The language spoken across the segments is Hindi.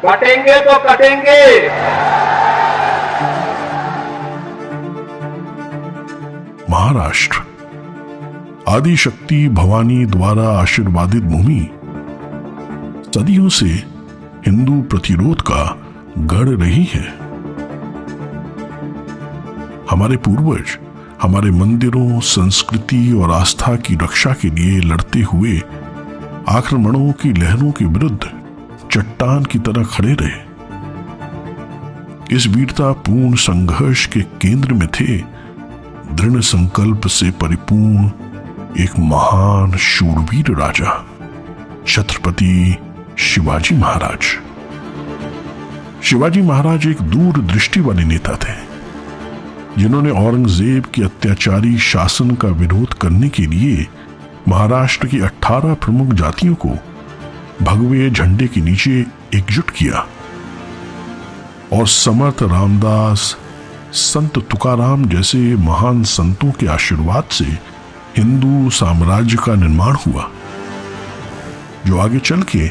कटेंगे तो कटेंगे। महाराष्ट्र, आदि शक्ति भवानी द्वारा आशीर्वादित भूमि, सदियों से हिंदू प्रतिरोध का गढ़ रही है। हमारे पूर्वज हमारे मंदिरों, संस्कृति और आस्था की रक्षा के लिए लड़ते हुए आक्रमणों की लहरों के विरुद्ध चट्टान की तरह खड़े रहे। इस वीरतापूर्ण संघर्ष के केंद्र में थे दृढ़ संकल्प से परिपूर्ण एक महान शूरवीर राजा छत्रपति शिवाजी महाराज। शिवाजी महाराज एक दूरदृष्टि वाले नेता थे, जिन्होंने औरंगजेब के अत्याचारी शासन का विरोध करने के लिए महाराष्ट्र की 18 प्रमुख जातियों को भगवे झंडे के नीचे एकजुट किया और समर्थ रामदास, संत तुकाराम जैसे महान संतों के आशीर्वाद से हिंदू साम्राज्य का निर्माण हुआ, जो आगे चल के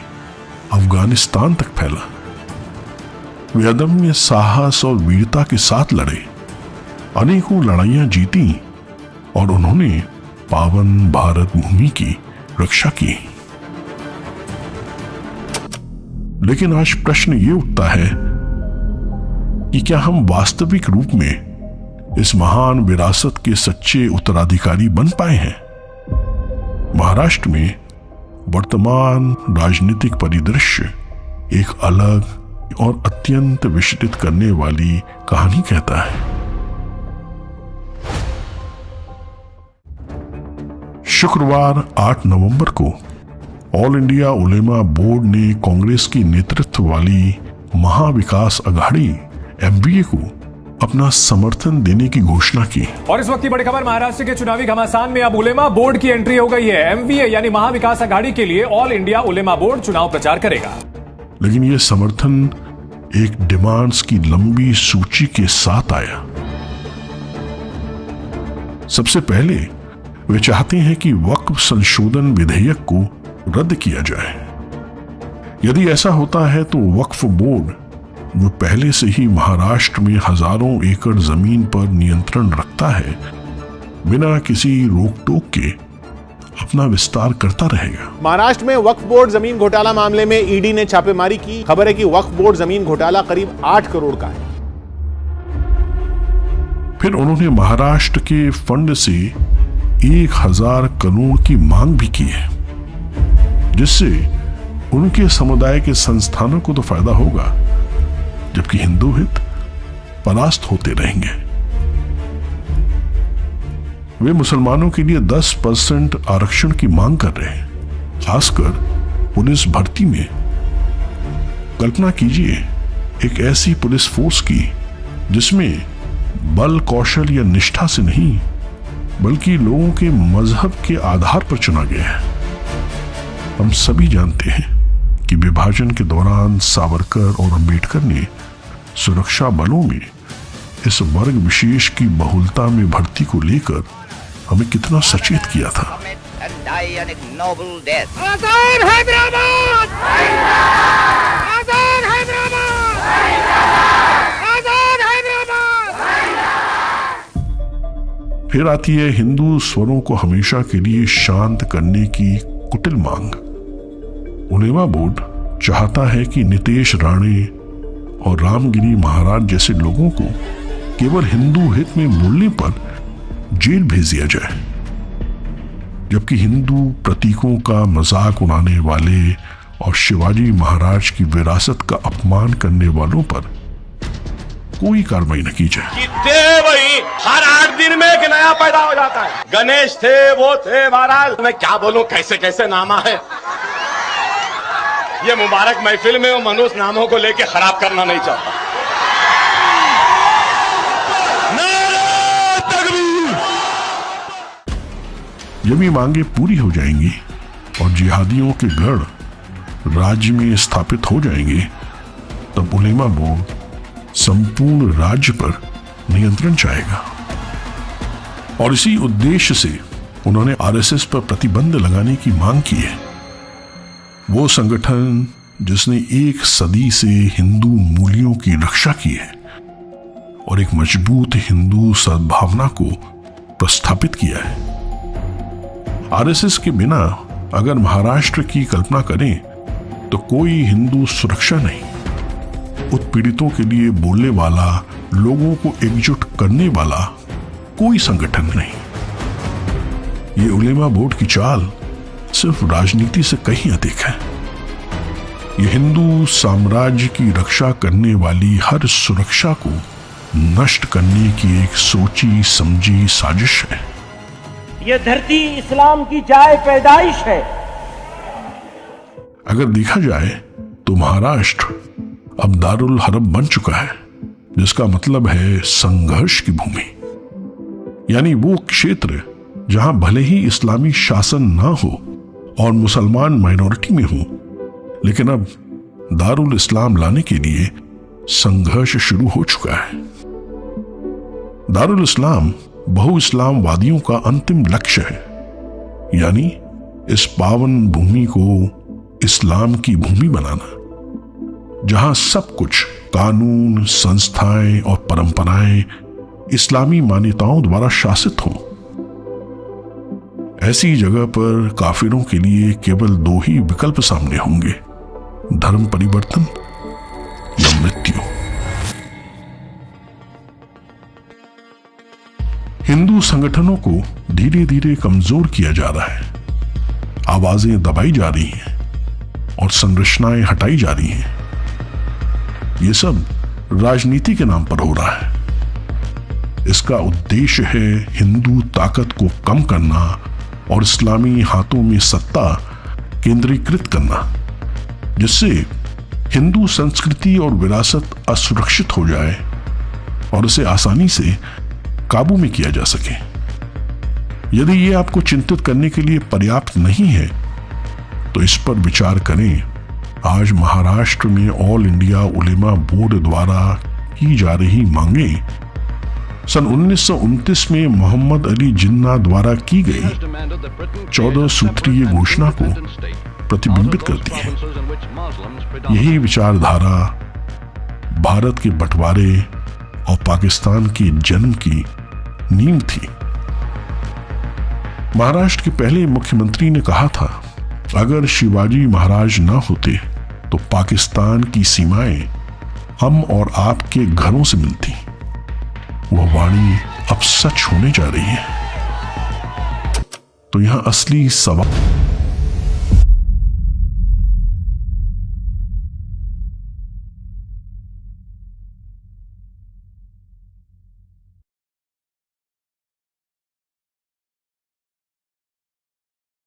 अफगानिस्तान तक फैला। वे अदम्य साहस और वीरता के साथ लड़े, अनेकों लड़ाइयां जीती और उन्होंने पावन भारत भूमि की रक्षा की। लेकिन आज प्रश्न ये उठता है कि क्या हम वास्तविक रूप में इस महान विरासत के सच्चे उत्तराधिकारी बन पाए हैं? महाराष्ट्र में वर्तमान राजनीतिक परिदृश्य एक अलग और अत्यंत विचलित करने वाली कहानी कहता है। शुक्रवार 8 नवंबर को ऑल इंडिया उलेमा बोर्ड ने कांग्रेस की नेतृत्व वाली महाविकास अघाड़ी एमवीए को अपना समर्थन देने की घोषणा की। और इस वक्त की बड़ी खबर, महाराष्ट्र के चुनावी घमासान में अब उलेमा बोर्ड की एंट्री हो गई है। एमवीए यानी महाविकास अघाड़ी के लिए ऑल इंडिया उलेमा बोर्ड चुनाव प्रचार करेगा। लेकिन यह समर्थन एक डिमांड्स की लंबी सूची के साथ आया। सबसे पहले वे चाहते हैं कि वक्फ संशोधन विधेयक को रद्द किया जाए। यदि ऐसा होता है तो वक्फ बोर्ड, जो पहले से ही महाराष्ट्र में हजारों एकड़ जमीन पर नियंत्रण रखता है, बिना किसी रोक टोक के अपना विस्तार करता रहेगा। महाराष्ट्र में वक्फ बोर्ड जमीन घोटाला मामले में ईडी ने छापेमारी की। खबर है कि वक्फ बोर्ड जमीन घोटाला करीब 8 करोड़ का है। फिर उन्होंने महाराष्ट्र के फंड से 1000 करोड़ की मांग भी की है, जिससे उनके समुदाय के संस्थानों को तो फायदा होगा, जबकि हिंदू हित परास्त होते रहेंगे। वे मुसलमानों के लिए 10% आरक्षण की मांग कर रहे हैं, खासकर पुलिस भर्ती में। कल्पना कीजिए एक ऐसी पुलिस फोर्स की जिसमें बल, कौशल या निष्ठा से नहीं, बल्कि लोगों के मजहब के आधार पर चुना गया है। हम सभी जानते हैं कि विभाजन के दौरान सावरकर और अंबेडकर ने सुरक्षा बलों में इस वर्ग विशेष की बहुलता में भर्ती को लेकर हमें कितना सचेत किया था। फिर आती है हिंदू स्वरों को हमेशा के लिए शांत करने की कुटिल मांग। उलेमा बोर्ड चाहता है कि नितेश राणे और रामगिरी महाराज जैसे लोगों को केवल हिंदू हित में बोलने पर जेल भेज दिया जाए, जबकि हिंदू प्रतीकों का मजाक उड़ाने वाले और शिवाजी महाराज की विरासत का अपमान करने वालों पर कोई कार्रवाई न की जाए। वही हर 8 दिन में एक नया पैदा हो जाता है। गणेश थे, वो थे महाराज, मैं क्या बोलूं, कैसे कैसे नामा है। ये मुबारक महफिल में वो मनुष्य नामों को लेके खराब करना नहीं चाहता। जब ये मांगे पूरी हो जाएंगी और जिहादियों के गढ़ राज्य में स्थापित हो जाएंगे, तब उलेमा बोर्ड संपूर्ण राज्य पर नियंत्रण चाहेगा। और इसी उद्देश्य से उन्होंने आरएसएस पर प्रतिबंध लगाने की मांग की है। वो संगठन जिसने एक सदी से हिंदू मूल्यों की रक्षा की है और एक मजबूत हिंदू सद्भावना को प्रस्थापित किया है। आरएसएस के बिना अगर महाराष्ट्र की कल्पना करें तो कोई हिंदू सुरक्षा नहीं, उत्पीड़ितों के लिए बोलने वाला, लोगों को एकजुट करने वाला कोई संगठन नहीं। ये उलेमा बोर्ड की चाल सिर्फ राजनीति से कहीं अधिक है। ये हिंदू साम्राज्य की रक्षा करने वाली हर सुरक्षा को नष्ट करने की एक सोची समझी साजिश है। ये धरती इस्लाम की जाए पैदाइश है। अगर देखा जाए तो महाराष्ट्र अब दारुल हरब बन चुका है, जिसका मतलब है संघर्ष की भूमि। यानी वो क्षेत्र जहां भले ही इस्लामी शासन ना हो और मुसलमान माइनॉरिटी में हो, लेकिन अब दारुल इस्लाम लाने के लिए संघर्ष शुरू हो चुका है। दारुल इस्लाम बहु इस्लामवादियों का अंतिम लक्ष्य है, यानी इस पावन भूमि को इस्लाम की भूमि बनाना, जहां सब कुछ कानून, संस्थाएं और परंपराएं इस्लामी मान्यताओं द्वारा शासित हों। ऐसी जगह पर काफिरों के लिए केवल दो ही विकल्प सामने होंगे, धर्म परिवर्तन या मृत्यु। हिंदू संगठनों को धीरे धीरे कमजोर किया जा रहा है, आवाजें दबाई जा रही हैं और संरचनाएं हटाई जा रही हैं। ये सब राजनीति के नाम पर हो रहा है। इसका उद्देश्य है हिंदू ताकत को कम करना और इस्लामी हाथों में सत्ता केंद्रीकृत करना, जिससे हिंदू संस्कृति और विरासत असुरक्षित हो जाए और उसे आसानी से काबू में किया जा सके। यदि ये आपको चिंतित करने के लिए पर्याप्त नहीं है तो इस पर विचार करें। आज महाराष्ट्र में ऑल इंडिया उलेमा बोर्ड द्वारा की जा रही मांगें सन 1929 में मोहम्मद अली जिन्ना द्वारा की गई 14 सूत्रीय घोषणा को प्रतिबिंबित करती है। यही विचारधारा भारत के बंटवारे और पाकिस्तान के जन्म की नींव थी। महाराष्ट्र के पहले मुख्यमंत्री ने कहा था, अगर शिवाजी महाराज ना होते तो पाकिस्तान की सीमाएं हम और आपके घरों से मिलती। वह वाणी अब सच होने जा रही है। तो यहां असली सवाल